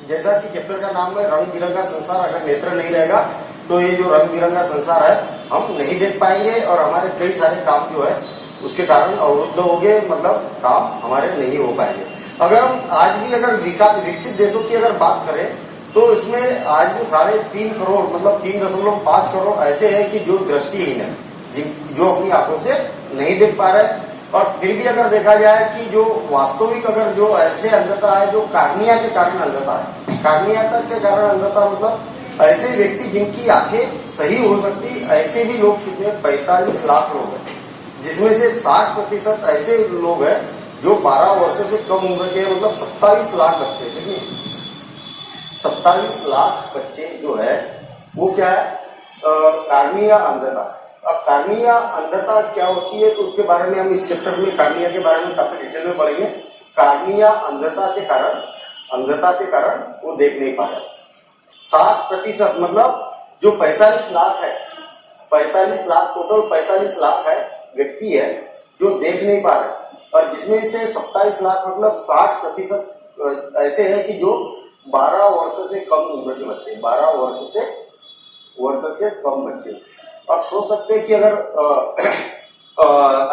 जैसा कि चैप्टर का नाम है रंग बिरंगा संसार, अगर नेत्र नहीं रहेगा तो ये जो रंग बिरंगा संसार है हम नहीं देख पाएंगे और हमारे कई सारे काम जो है उसके कारण अवरुद्ध होंगे, मतलब काम हमारे नहीं हो पाएंगे। अगर हम आज भी अगर विकसित देशों की अगर बात करें तो इसमें आज भी 3.5 करोड़ मतलब 3.5 करोड़ ऐसे हैं कि जो दृष्टिहीन है, जो अपनी आंखों से नहीं देख पा रहे। और फिर भी अगर देखा जाए कि जो वास्तविक अगर जो ऐसे अंधता है जो कार्निया के कारण अंधता है, कार्निया के कारण अंधता मतलब ऐसे व्यक्ति जिनकी आंखें सही हो सकती, ऐसे भी लोग कितने 45 लाख लोग हैं, जिसमें से 60% ऐसे लोग हैं जो 12 वर्ष से कम उम्र के, मतलब 27 लाख बच्चे, देखिए 27 लाख बच्चे जो है वो क्या है, कार्निया अंधता है। अब कार्निया अंधता क्या होती है तो उसके बारे में हम इस चैप्टर में कार्निया के बारे में काफी डिटेल में पढ़ेंगे। कार्निया अंधता के कारण वो देख नहीं पा रहे। 60% मतलब जो 45 लाख है, 45 लाख टोटल 45 लाख है व्यक्ति है जो देख नहीं पा रहे, और जिसमें से 27 लाख मतलब 60% ऐसे है कि जो 12 वर्ष से कम उम्र के बच्चे, 12 वर्ष से कम बच्चे। आप सोच सकते हैं कि अगर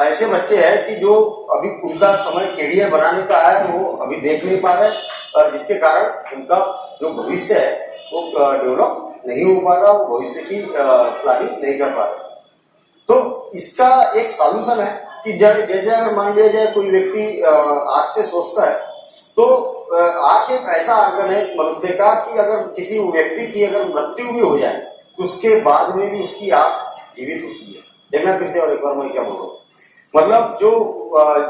ऐसे बच्चे हैं कि जो अभी उनका समय कैरियर बनाने का है वो अभी देख नहीं पा रहे, और जिसके कारण उनका जो भविष्य है वो डेवलप नहीं हो पा रहा, वो भविष्य की प्लानिंग नहीं कर पा रहे। तो इसका एक सॉल्यूशन है कि जैसे अगर मान लिया जाए कोई व्यक्ति आंख से सोचता है तो आंख एक ऐसा ऑर्गन है मनुष्य का कि अगर किसी व्यक्ति की अगर मृत्यु भी हो जाए उसके बाद में भी उसकी आंख जीवित होती है। देखना फिर से और एक बार मैं क्या बोल रहा हूँ, मतलब जो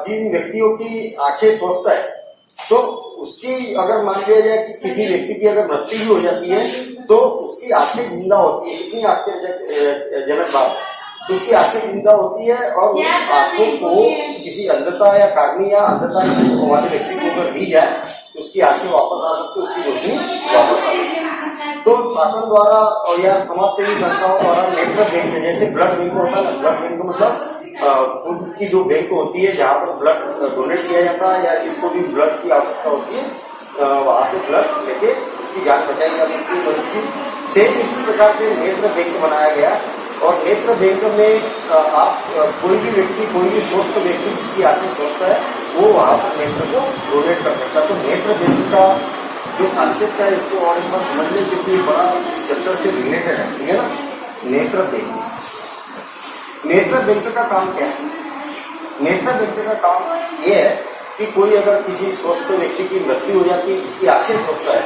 जिन व्यक्तियों की आंखें स्वस्थ है तो उसकी अगर मान लिया जाए कि किसी व्यक्ति की अगर मृत्यु भी हो जाती है तो उसकी आंखें जिंदा होती है। इतनी आश्चर्यजनक बात है, तो उसकी आंखें जिंदा होती है और उस आंखों को किसी अंधता या कार्निया अंधता वाले व्यक्ति को अगर दी जाए तो उसकी आंखें वापस आ सकती है, उसकी रोशनी वापस आ सकती है। तो शासन द्वारा और या समाज सेवी संस्थाओं द्वारा नेत्र बैंक, जैसे ब्लड बैंक होता है, ब्लड बैंक मतलब खून की जो बैंक होती है जहाँ पर ब्लड डोनेट किया जाता है या जिसको भी ब्लड की आवश्यकता होती है वहां से ब्लड लेके उसकी जान बचाई जा सकती है मरीज की। सेम इसी प्रकार से नेत्र बैंक बनाया गया, और नेत्र बैंक में आप कोई भी व्यक्ति, कोई भी स्वस्थ व्यक्ति जिसकी आंखें स्वस्थ है वो वहां पर नेत्र को डोनेट कर सकता है। तो नेत्र बैंक का जो कॉन्सेप्ट है इसको और एक बार समझ लें क्योंकि बड़ा इस चैप्टर से रिलेटेड है, ठीक है ना। नेत्र बैंक, नेत्र बैंक का काम क्या है? नेत्र बैंक का काम ये है कि कोई अगर किसी स्वस्थ व्यक्ति की मृत्यु हो जाती है जिसकी आंखें स्वस्थ है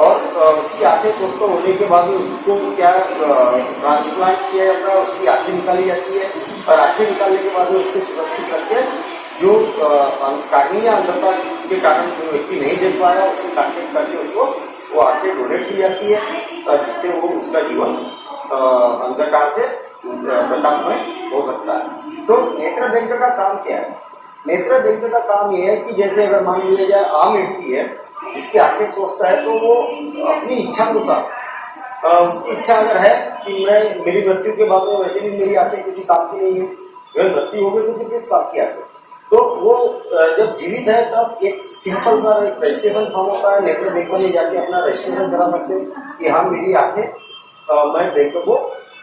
और उसकी आंखें स्वस्थ होने के बाद में उसको क्या ट्रांसप्लांट किया जाता है, उसकी आंखें निकाली जाती है, और आंखें निकालने के बाद में उसको सुरक्षित करके जो कार्निया अंधता के कारण जो व्यक्ति नहीं देख पा रहा है उससे कांटेक्ट करके उसको वो आंखें डोनेट की जाती है, जिससे वो उसका जीवन अंधकार से प्रकाशमय हो सकता है। तो नेत्र बैंक का काम क्या है? नेत्र बैंक का काम यह है कि जैसे अगर मान लिया जाए आम व्यक्ति है जिसकी आंखें स्वस्थ है तो वो अपनी इच्छा अनुसार उसकी इच्छा अगर है कि मेरी मृत्यु के बाद में वैसे भी मेरी आंखें किसी काम की नहीं है, अगर मृत्यु हो गई तो फिर किस काम की आंखें, तो वो जब जीवित है तब एक सिंपल सा एक रजिस्ट्रेशन फॉर्म होता है, नेत्र बैंक में जाके अपना रजिस्ट्रेशन करा सकते हैं कि हाँ मेरी आंखें मैं बैंक को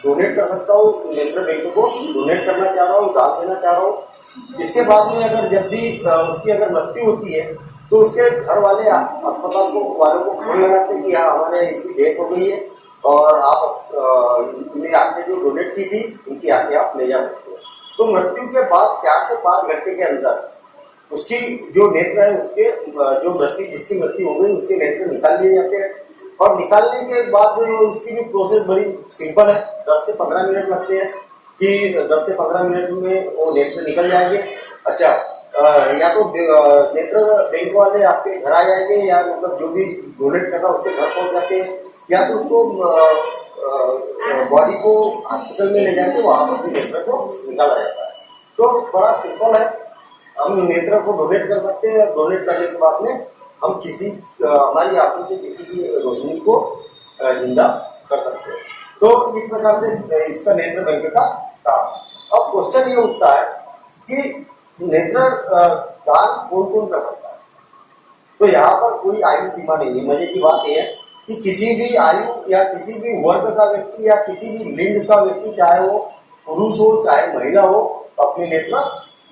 डोनेट कर सकता हूँ, नेत्र बैंक को डोनेट करना चाह रहा हूँ, दान देना चाह रहा हूँ। इसके बाद में अगर जब भी उसकी अगर मृत्यु होती है तो उसके घर वाले अस्पताल को वालों को फोन लगाते हैं कि हाँ हमारे इनकी डेथ हो गई है और आप इनकी आंखें जो डोनेट की थी उनकी आंखें आप ले जा सकते हैं। तो मृत्यु के बाद 4 से 5 घंटे के अंदर उसकी जो नेत्र है उसके जो मृत्यु जिसकी मृत्यु हो गई उसके नेत्र निकाल लिए जाते हैं, और निकालने के बाद उसकी भी प्रोसेस बड़ी सिंपल है, 10 से 15 मिनट लगते हैं कि 10 से 15 मिनट में वो नेत्र निकल जाएंगे। अच्छा या तो नेत्र बैंक वाले आपके घर आ जाएंगे या मतलब जो भी डोनेट कर रहा है उसके घर पहुंच जाते हैं, या तो उसको बॉडी को हॉस्पिटल में ले जाके वहां पर भी नेत्र को निकाला जाता है। तो बड़ा सिंपल है, हम नेत्र को डोनेट कर सकते हैं, डोनेट करने के बाद में हम किसी हमारी आंखों से किसी की रोशनी को जिंदा कर सकते हैं। तो इस प्रकार से इसका नेत्र बैंक का काम। अब क्वेश्चन ये उठता है कि नेत्र दान कौन कौन कर सकता है? तो यहाँ पर कोई आयु सीमा नहीं है। मजे की बात यह है कि किसी भी आयु या किसी भी वर्ग का व्यक्ति या किसी भी लिंग का व्यक्ति, चाहे वो पुरुष हो चाहे महिला हो, अपने नेत्र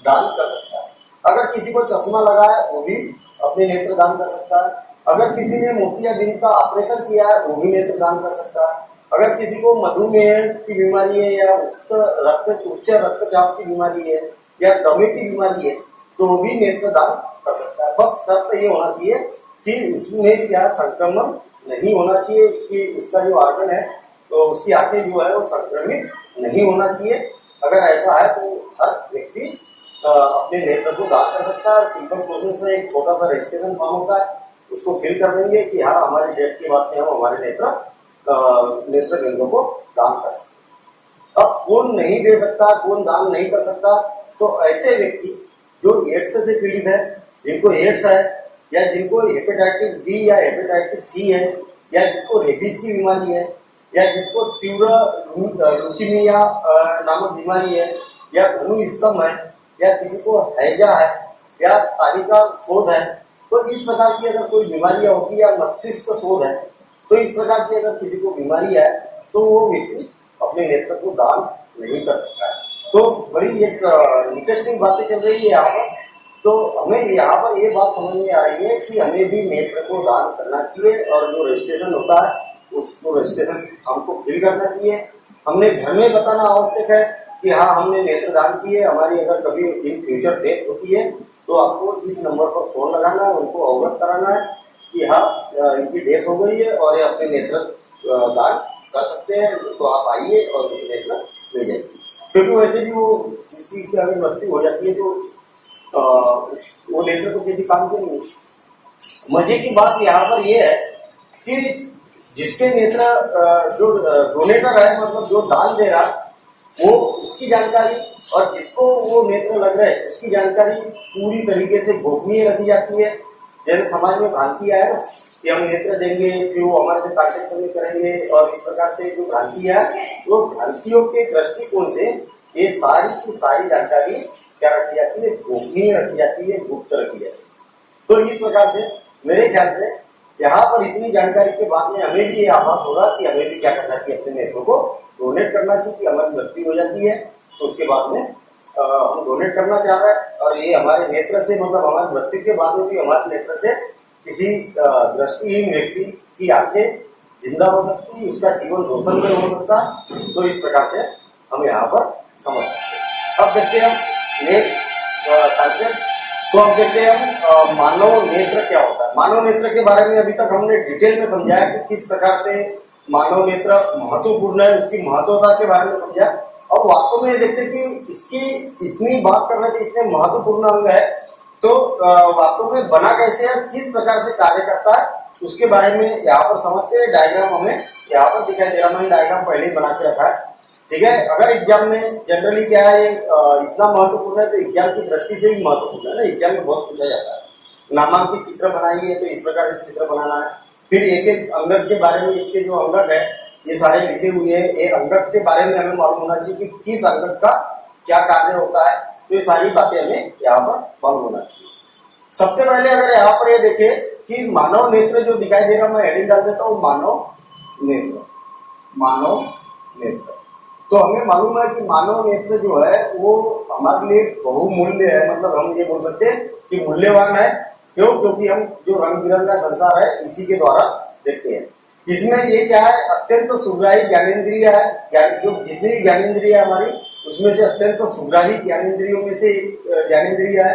दान कर सकता है। अगर किसी को चश्मा लगा है वो भी अपने नेत्र दान कर सकता है। अगर किसी ने मोतियाबिंद का ऑपरेशन किया है वो भी नेत्र दान कर सकता है। अगर किसी को मधुमेह की बीमारी है या उच्च रक्तचाप की बीमारी है या दमे की बीमारी है तो वो भी नेत्र दान कर सकता है। बस शर्त ये होना चाहिए कि उसमें क्या संक्रमण नहीं होना चाहिए, उसका जो ऑर्गन है तो उसकी आंखें जो है वो संक्रमित नहीं होना चाहिए। अगर ऐसा है तो हर व्यक्ति अपने नेत्र को दान कर सकता है। सिंपल प्रोसेस है, एक छोटा सा रजिस्ट्रेशन फॉर्म होता है, उसको फिल कर देंगे कि हाँ हमारी डेट के बाद में हम हमारे नेत्र बिंदु को दान कर सकते हैं। अब कौन नहीं दे सकता, कौन दान नहीं कर सकता, तो ऐसे व्यक्ति जो एड्स से पीड़ित है, जिनको एड्स है या जिनको हेपेटाइटिस बी या हेपेटाइटिस सी है या जिसको रेबीज की बीमारी है या जिसको तीव्र ल्यूकीमिया नामक बीमारी है या धनु स्तंभ है या किसी को हैजा है या तालिका शोध है, तो इस प्रकार की अगर कोई बीमारियां होती है या मस्तिष्क शोध है, तो इस प्रकार की अगर किसी को बीमारी है तो वो व्यक्ति अपने नेत्र को दान नहीं कर सकता है। तो बड़ी एक इंटरेस्टिंग बातें चल रही है यहाँ पर। तो हमें यहाँ पर ये बात समझ में आ रही है कि हमें भी नेत्र को दान करना चाहिए और जो रजिस्ट्रेशन होता है उसको रजिस्ट्रेशन हमको फिल करना चाहिए। हमने घर में बताना आवश्यक है कि हाँ हमने नेत्र दान किए। हमारी अगर कभी इन फ्यूचर डेथ होती है तो आपको इस नंबर पर फोन लगाना है, उनको अवगत कराना है कि हाँ इनकी डेथ हो गई है और ये अपने नेत्र दान कर सकते हैं, तो आप आइए और उनके नेत्र ले जाइए। क्योंकि वैसे भी वो किसी की अगर मृत्यु हो जाती है तो वो नेत्र तो किसी काम के नहीं है। मजे की बात यहाँ पर ये है कि जिसके नेत्र जो डोनेटर है, मतलब जो दान दे रहा, वो उसकी जानकारी और जिसको वो नेत्र लग रहा है उसकी जानकारी पूरी तरीके से गोपनीय रखी जाती है। जैसे समाज में भ्रांति है ना कि हम नेत्र देंगे फिर वो हमारे से कांटेक्ट करेंगे और इस प्रकार से जो भ्रांति है वो भ्रांतियों के दृष्टिकोण से ये सारी की सारी जानकारी क्या रखी जाती है, गोपनीय रखी जाती है, गुप्त रखी जाती है। तो इस प्रकार से मेरे ख्याल से यहाँ पर इतनी जानकारी के बाद में हमें भी ये आभास होगा कि हमें भी क्या करना चाहिए, अपने नेत्रों को डोनेट करना चाहिए। कि हमारी मृत्यु हो जाती है तो उसके बाद में हम डोनेट करना चाह रहे हैं और ये हमारे नेत्र से, मतलब हमारी मृत्यु के बाद में भी हमारे नेत्र से किसी दृष्टिहीन व्यक्ति की आंखें जिंदा हो सकती है, उसका जीवन रोशन में हो सकता है। तो इस प्रकार से हम यहाँ पर समझ सकते हैं। अब देखते हैं हम नेक्स्ट कंसेप्ट। तो अब देखते हैं हम मानव नेत्र क्या होता है। मानव नेत्र के बारे में अभी तक हमने डिटेल में समझाया कि किस प्रकार से मानव नेत्र महत्वपूर्ण है, उसकी महत्वता के बारे में समझा। और वास्तव में ये देखते हैं कि इसकी इतनी बात कर रहे थे, इतने महत्वपूर्ण अंग है, तो वास्तव में बना कैसे है, किस प्रकार से कार्य करता है, उसके बारे में यहाँ पर समझते हैं। डायग्राम हमें यहाँ पर दिखाई दे रहा है, मैंने डायग्राम पहले ही बना के रखा है, ठीक है। अगर एग्जाम में जनरली क्या है, इतना महत्वपूर्ण है तो एग्जाम की दृष्टि से भी महत्वपूर्ण है ना, एग्जाम में बहुत पूछा जाता है। नामांकित चित्र बनाइए तो इस प्रकार से चित्र बनाना है, फिर एक एक अंगक के बारे में, इसके जो अंगक है ये सारे लिखे हुए हैं, एक अंगक के बारे में हमें मालूम होना चाहिए कि किस अंगक का क्या कार्य होता है। तो ये सारी बातें हमें यहाँ पर मालूम होना चाहिए। सबसे पहले अगर यहाँ पर ये देखें कि मानव नेत्र जो दिखाई दे रहा, मैं हेडिंग डाल देता हूँ मानव नेत्र। मानव नेत्र, तो हमें मालूम है कि मानव नेत्र जो है वो हमारे लिए बहुमूल्य है, मतलब हम ये बोल सकते हैं कि मूल्यवान है। क्यों? क्योंकि हम जो रंग बिरंगा संसार है इसी के द्वारा देखते हैं। इसमें ये क्या है, अत्यंत सुग्राही ज्ञानेन्द्रिय है। जो जितनी भी ज्ञानेन्द्रिय है हमारी, उसमें से अत्यंत सुग्राही ज्ञानेन्द्रियों में से ज्ञानेन्द्रिय है।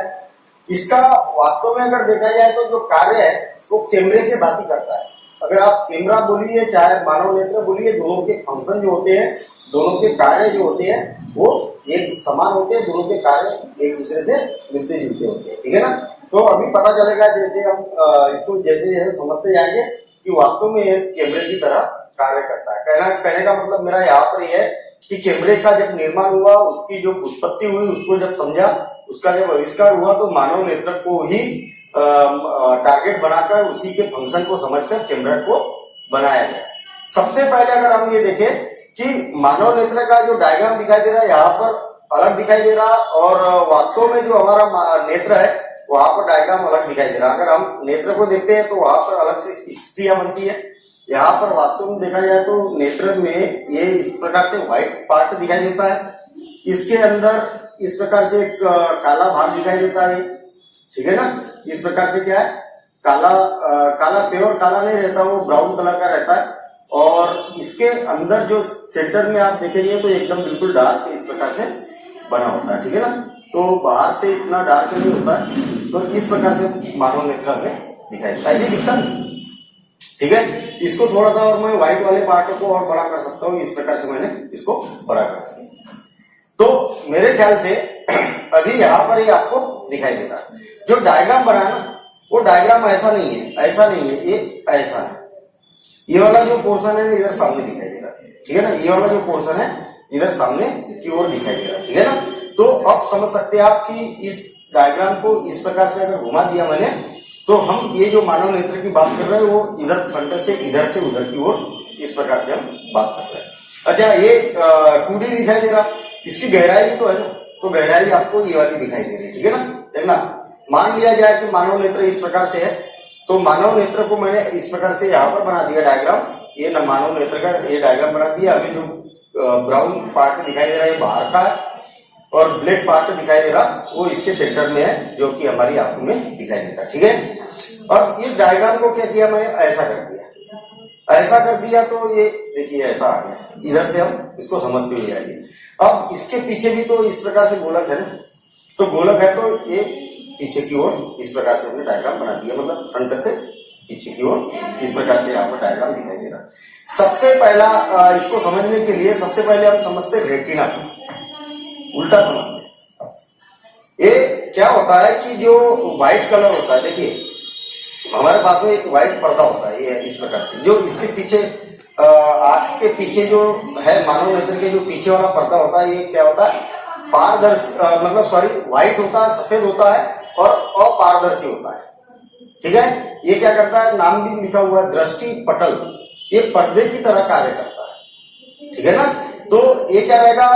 इसका वास्तव में अगर देखा जाए तो जो कार्य है वो कैमरे के भांति करता है। अगर आप कैमरा बोलिए चाहे मानव नेत्र बोलिए, दोनों के फंक्शन जो होते हैं, दोनों के कार्य जो होते हैं वो एक समान होते हैं, दोनों के कार्य एक दूसरे से मिलते जुलते होते हैं, ठीक है ना। तो अभी पता चलेगा जैसे हम इसको जैसे जैसे समझते जाएंगे कि वास्तव में एक कैमरे की तरह कार्य करता है। कहने का मतलब मेरा यहाँ पर यह है कि कैमरे का जब निर्माण हुआ, उसकी जो उत्पत्ति हुई, उसको जब समझा, उसका जब आविष्कार हुआ, तो मानव नेत्र को ही टारगेट बनाकर उसी के फंक्शन को समझकर कैमरा को बनाया गया। सबसे पहले अगर हम ये देखें कि मानव नेत्र का जो डायग्राम दिखाई दे रहा है यहाँ पर अलग दिखाई दे रहा, और वास्तव में जो हमारा नेत्र है वहां पर डायग्राम अलग दिखाई दे रहा है। अगर हम नेत्र को देखते हैं तो वहां पर अलग से स्थितियां बनती है। यहाँ पर वास्तव में देखा जाए तो नेत्र में ये इस प्रकार से व्हाइट पार्ट दिखाई देता है, इसके अंदर इस प्रकार से एक काला भाग दिखाई देता है, ठीक है ना। इस प्रकार से क्या है, काला काला प्योर काला नहीं रहता, वो ब्राउन कलर का रहता है। और इसके अंदर जो सेंटर में आप देखेंगे तो एकदम बिल्कुल डार्क इस प्रकार से बना होता है, ठीक है ना। तो बाहर से इतना डार्क नहीं होता है, तो इस प्रकार से मानव नेत्र में दिखाई देता है, ऐसे दिखता है, ठीक है। इसको थोड़ा सा और मैं व्हाइट वाले पार्ट को और बड़ा कर सकता हूँ, इस प्रकार से मैंने इसको बड़ा कर दिया। तो मेरे ख्याल से अभी यहाँ पर ये आपको दिखाई देगा। जो डायग्राम बना है ना, वो डायग्राम ऐसा नहीं है, ऐसा नहीं है, ये ऐसा है। ये वाला जो पोर्शन है इधर सामने दिखाई दे रहा है, ठीक है ना। ये वाला जो पोर्शन है इधर सामने की ओर दिखाई दे रहा है, ठीक है ना। तो अब समझ सकते हैं आप कि इस डायग्राम को इस प्रकार से अगर घुमा दिया मैंने, तो हम ये जो मानव नेत्र की बात कर रहे हैं वो इधर फ्रंट से इधर से उधर की ओर इस प्रकार से हम बात कर रहे हैं। अच्छा, ये 2D दिखाई दे रहा, इसकी गहराई तो है ना, तो गहराई आपको ये वाली दिखाई दे रही है, ठीक है ना। देखना, मान लिया जाए कि मानव नेत्र इस प्रकार से है, तो मानव नेत्र को मैंने इस प्रकार से यहाँ पर बना दिया डायग्राम। ये न मानव नेत्र का ये डायग्राम बना दिया। अभी जो ब्राउन पार्ट दिखाई दे रहा है बाहर का है, और ब्लैक पार्ट दिखाई दे रहा वो इसके सेंटर में है, जो कि हमारी आंखों में दिखाई देता है, ठीक है। और इस डायग्राम को क्या किया मैंने, ऐसा कर दिया, ऐसा कर दिया, तो ये देखिए ऐसा आ गया। इधर से हम इसको समझते हुए आइए। अब इसके पीछे भी तो इस प्रकार से गोलक है ना, तो गोलक है तो ये पीछे की ओर इस प्रकार से हमने डायग्राम बना दिया, मतलब फ्रंट से पीछे की ओर इस प्रकार से यहाँ पर डायग्राम दिखाई दे रहा। सबसे पहला इसको समझने के लिए सबसे पहले हम समझते रेटिना को, उल्टा समझते हैं। ये क्या होता है कि जो व्हाइट कलर होता है, देखिए हमारे पास में एक व्हाइट पर्दा होता है, ये इस प्रकार से, जो इसके पीछे आंख के पीछे जो है मानव नेत्र के जो पीछे वाला पर्दा होता है, ये क्या होता है, पारदर्शी मतलब सॉरी व्हाइट होता है, सफेद होता है और अपारदर्शी होता है, ठीक है। ये क्या करता है, नाम भी लिखा हुआ है दृष्टि पटल, ये पर्दे की तरह कार्य करता है, ठीक है ना। तो ये क्या रहेगा,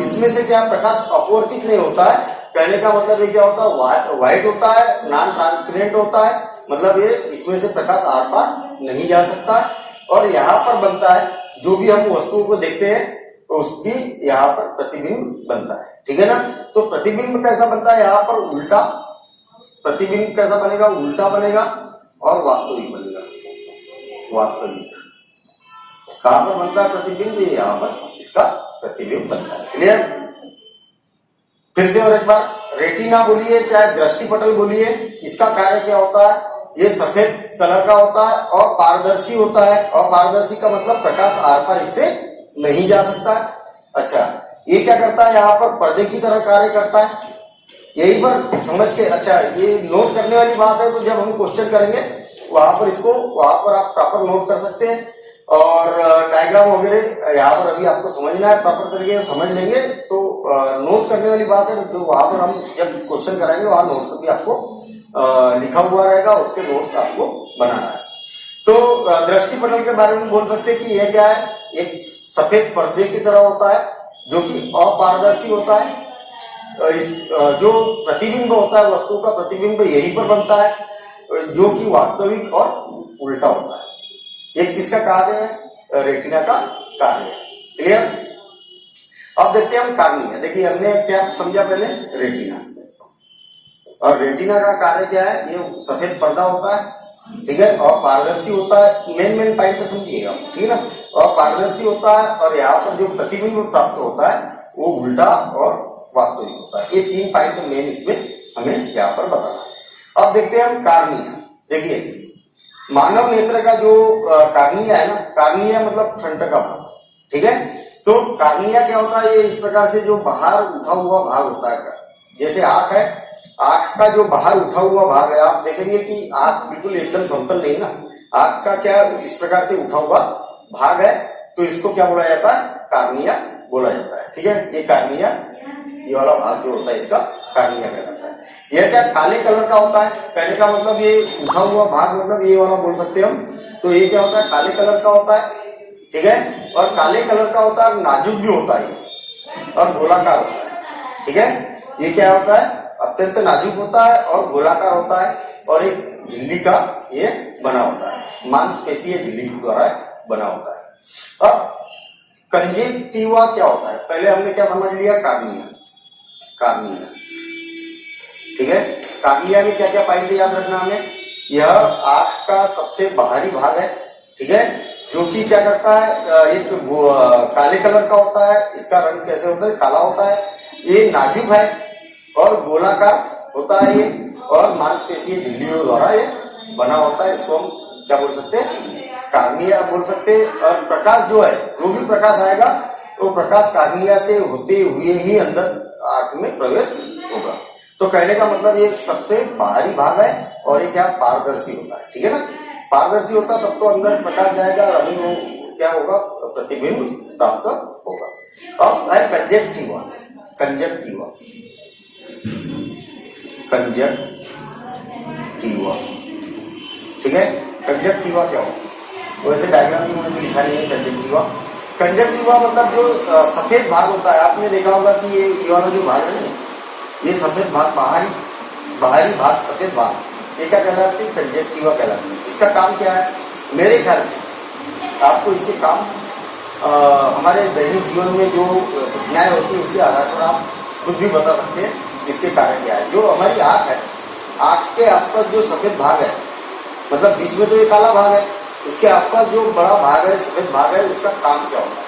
इसमें से क्या प्रकाश अपवर्तित नहीं होता है, कहने का मतलब ये क्या होता है, व्हाइट होता है, नॉन ट्रांसपेरेंट होता है, मतलब ये इसमें से प्रकाश आर पार नहीं जा सकता। और यहाँ पर बनता है, जो भी हम वस्तुओं को देखते हैं तो उसकी यहाँ पर प्रतिबिंब बनता है, ठीक है ना। तो प्रतिबिंब कैसा बनता है, यहाँ पर उल्टा प्रतिबिंब कैसा बनेगा, उल्टा बनेगा और वास्तविक बनेगा। वास्तविक कहां पर बनता है प्रतिबिंब, यहाँ पर इसका प्रतिबिंब बनता है, क्लियर। फिर से और एक बार, रेटिना बोलिए चाहे दृष्टिपटल बोलिए, इसका कार्य क्या होता है, ये सफेद कलर का होता है और पारदर्शी होता है। और पारदर्शी का मतलब प्रकाश आर पार इससे नहीं जा सकता है। अच्छा, ये क्या करता है, यहाँ पर पर्दे की तरह कार्य करता है, यही पर समझ के। अच्छा, ये नोट करने वाली बात है, तो जब हम क्वेश्चन करेंगे वहां पर इसको वहां पर आप प्रॉपर नोट कर सकते हैं। और डायग्राम वगैरह यहाँ पर अभी आपको समझना है, प्रॉपर तरीके से समझ लेंगे तो नोट करने वाली बात है, जो वहां पर हम जब क्वेश्चन कराएंगे वहां नोट्स भी आपको लिखा हुआ रहेगा, उसके नोट्स आपको बनाना है। तो दृष्टिपटल के बारे में बोल सकते हैं कि यह क्या है, एक सफेद पर्दे की तरह होता है जो कि अपारदर्शी होता है। जो प्रतिबिंब होता है, वस्तु का प्रतिबिंब यहीं पर बनता है, जो कि वास्तविक और उल्टा होता है। एक किसका कार्य है, रेटिना का कार्य है, क्लियर। अब देखते हैं हम कार्निया। देखिए हमने क्या समझा पहले, रेटिना, और रेटिना का कार्य क्या है, ये सफेद पर्दा होता है, ठीक है, और पारदर्शी होता है। मेन पॉइंट समझिएगा, ठीक है ना। और पारदर्शी होता है, और यहाँ पर जो प्रतिबिंब प्राप्त होता है वो उल्टा और वास्तविक होता है। ये 3 पॉइंट मेन इसमें हमें यहाँ पर बताना है। अब देखते हैं हम कार्निया। देखिए मानव नेत्र का जो कार्निया है ना, कार्निया मतलब फ्रंट का भाग, ठीक है। तो कार्निया क्या होता है, ये इस प्रकार से जो बाहर उठा हुआ भाग होता है, जैसे आंख है, आंख का जो बाहर उठा हुआ भाग है, आप देखेंगे कि आंख बिल्कुल एकदम समतल नहीं ना, आंख का क्या इस प्रकार से उठा हुआ भाग है, तो इसको क्या बोला जाता है, कार्निया बोला जाता है, ठीक है। ये कार्निया, ये वाला भाग जो होता है इसका कार्निया कहलाता है। यह क्या काले कलर का होता है, कहने का मतलब ये उठा हुआ भाग, मतलब ये वाला बोल सकते हैं हम। तो ये क्या होता है, काले कलर का होता है, ठीक है, और काले कलर का होता है, नाजुक भी होता है और गोलाकार होता है, ठीक है। ये क्या होता है, अत्यंत नाजुक होता है और गोलाकार होता है और एक झिल्ली का ये बना होता है, मांसपेशीय झिल्ली द्वारा बना होता है। अब कंजक्टिवा क्या होता है? पहले हमने क्या समझ लिया? कार्निया। कार्निया, ठीक है। कार्निया में क्या क्या पाएंगे याद रखना हमें। यह आंख का सबसे बाहरी भाग है, ठीक है, जो कि क्या करता है, एक काले कलर का होता है। इसका रंग कैसे होता है? काला होता है। ये नाजुक है और गोलाकार होता है ये, और मांसपेशीय झिल्लियों द्वारा ये बना होता है। इसको हम क्या बोल सकते हैं? कार्निया बोल सकते हैं। और प्रकाश जो है, जो भी प्रकाश आएगा वो प्रकाश कार्निया से होते हुए ही अंदर आंख में प्रवेश होगा। तो कहने का मतलब ये सबसे बाहरी भाग है और ये क्या पारदर्शी होता है, ठीक है ना। पारदर्शी होता तब तो अंदर प्रकाश जाएगा और अभी वो क्या होगा? प्रतिबिंब प्राप्त होगा। अब है कंजक्टिवा। कंजक्टिवा, कंजक्टिवा, ठीक है। कंजक्टिवा क्या हो? वैसे डायग्राम में मैंने लिखा नहीं है कंजक्टिवा। कंजक्टिवा मतलब जो सफेद भाग होता है, आपने देखा होगा कि ये वाला जो भाग है ना, ये सफेद भाग, बाहरी भाग, सफेद भाग, ये क्या कहलाती है? कंजक्टिवा कहलाती है। इसका काम क्या है? मेरे ख्याल से आपको इसके काम हमारे दैनिक जीवन में जो घटनाएं होती है उसके आधार पर आप खुद भी बता सकते हैं इसके कारण क्या है। जो हमारी आंख है, आंख के आसपास जो सफेद भाग है, मतलब बीच में तो ये काला भाग है, उसके आसपास जो बड़ा भाग है, सफेद भाग है, उसका काम क्या होता है?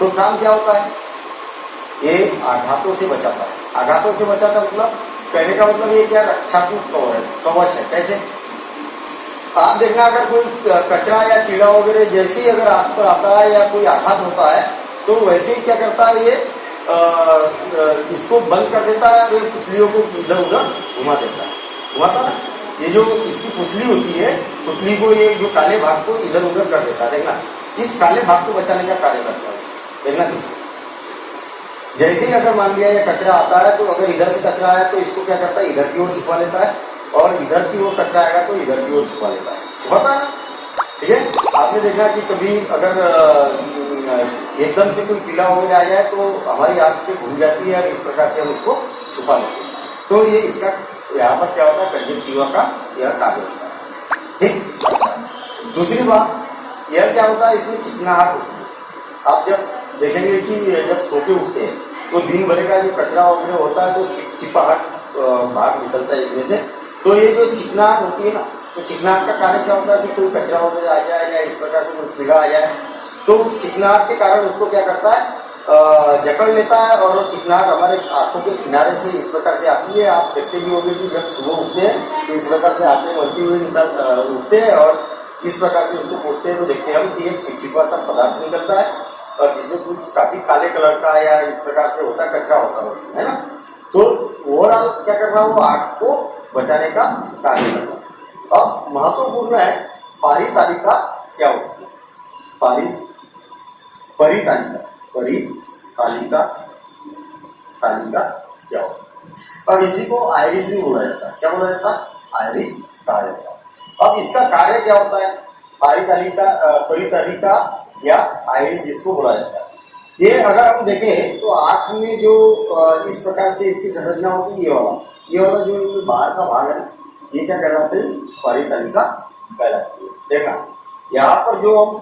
तो काम क्या होता है? ये आघातों से बचाता है। आघातों से बचाता मतलब, कहने का मतलब ये क्या? रक्षात्मक कवच है। कैसे? आप देखना, अगर कोई कचरा या कीड़ा वगैरह जैसे ही अगर आंख पर आता है या कोई आघात होता है, तो वैसे ही क्या करता है ये, इसको बंद कर देता है और ये पुतलियों को इधर उधर घुमा देता है। घुमाता ना, ये जो इसकी पुतली होती है, पुतली को ये जो काले भाग को इधर उधर कर देता है। देखना, इस काले भाग को बचाने का कार्य करता है। देखना किसी, जैसे ही अगर मान लिया ये कचरा आता है, तो अगर इधर से कचरा आया तो इसको क्या करता है? इधर की ओर छुपा लेता है, और इधर की ओर कचरा आएगा तो इधर की ओर छुपा लेता है। छुपाता है ना, ठीक है। आपने देखना कि कभी अगर एकदम से कोई कीड़ा वगैरह आ जाए तो हमारी आंख से घूम जाती है और इस प्रकार से हम उसको छुपा लेते हैं। तो ये इसका यहाँ पर क्या होता है? कंजक्टिवा का यह कार्य होता है, ठीक। अच्छा, दूसरी बात यह क्या होता है? इसमें चिकनाहट होती है। आप जब देखेंगे कि जब सो के उठते हैं तो दिन भर का जो कचरा वगैरह होता है तो चिपचिपाहट भाग निकलता है इसमें से। तो ये जो चिकनाहट होती है ना, तो चिकनाहट का कारण क्या होता है कि कोई कचरा वगैरह आ जाए या इस प्रकार से कोई कीड़ा आ जाए, तो चिकनाहट के कारण उसको क्या करता है? जकड़ लेता है, और वो चिकनाहट हमारे आंखों के किनारे से इस प्रकार से आती है। आप देखते भी होंगे कि जब सुबह उठते हैं तो इस प्रकार से आंखें मलती हुई उठते हैं और इस प्रकार से उसको पोंछते हैं तो देखते हैं हम कि एक चिपचिपा सा पदार्थ निकलता है और जिसमें कुछ काफी काले कलर का या इस प्रकार से होता है, कचरा होता है उसमें, है ना। तो ओवरऑल क्या कर रहा है? वो आंख को बचाने का कार्य कर रहा है। अब महत्वपूर्ण है, परितालिका क्या होती है? परितालिका, परितालिका, तालिका क्या होती है? और इसी को आयरिस भी बोला जाता है। क्या बोला जाता है? आयरिस कहा जाता है। अब इसका कार्य क्या होता है? परितालिका या आयरिस जिसको बोला जाता है, ये अगर हम देखें तो आंख में जो इस प्रकार से इसकी संरचना होती है, ये वाला जो बाहर का भाग है ना, ये क्या कहलाते हैं? परितालिका कहलाती है। देखना, यहाँ पर जो हम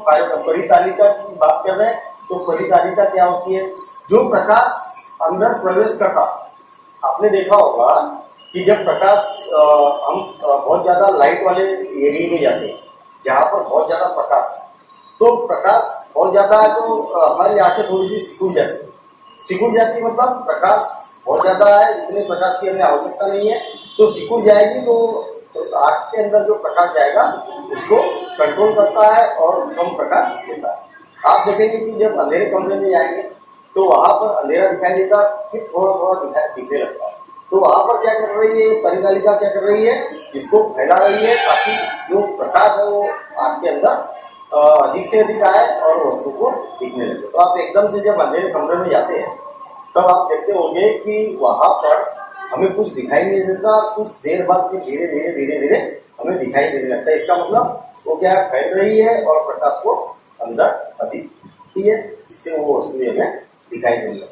परितालिका की बात कर रहे हैं, तो परितालिका क्या होती है? जो प्रकाश अंदर प्रवेश करता, आपने देखा होगा कि जब प्रकाश हम बहुत ज्यादा लाइट वाले एरिया में जाते हैं जहाँ पर बहुत ज्यादा प्रकाश है, तो प्रकाश बहुत ज्यादा है तो हमारी आंखें थोड़ी सी सिकुड़ जाती मतलब प्रकाश बहुत ज्यादा है, इतने प्रकाश की हमें आवश्यकता नहीं है, तो सिकुड़ जाएगी। तो आंख के अंदर जो प्रकाश जाएगा उसको कंट्रोल करता है और कम प्रकाश देता है। आप देखेंगे कि जब अंधेरे कमरे में जाएंगे तो वहां पर अंधेरा दिखाई देता, फिर थोड़ा थोड़ा दिखने लगता है। तो वहां पर क्या कर रही है परितालिका? क्या कर रही है? इसको फैला रही है ताकि जो प्रकाश है वो आंख के अंदर अधिक से अधिक आए और वस्तु को दिखने लगे। तो आप एकदम से जब अंधेरे कमरे में जाते हैं तब आप देखते होंगे कि वहां पर हमें कुछ दिखाई नहीं देता, कुछ देर बाद फिर धीरे धीरे हमें दिखाई देने लगता है। इसका मतलब वो क्या फैल रही है और प्रकाश को अंदर अधिक है, जिससे वो वस्तु हमें दिखाई देने लगती है।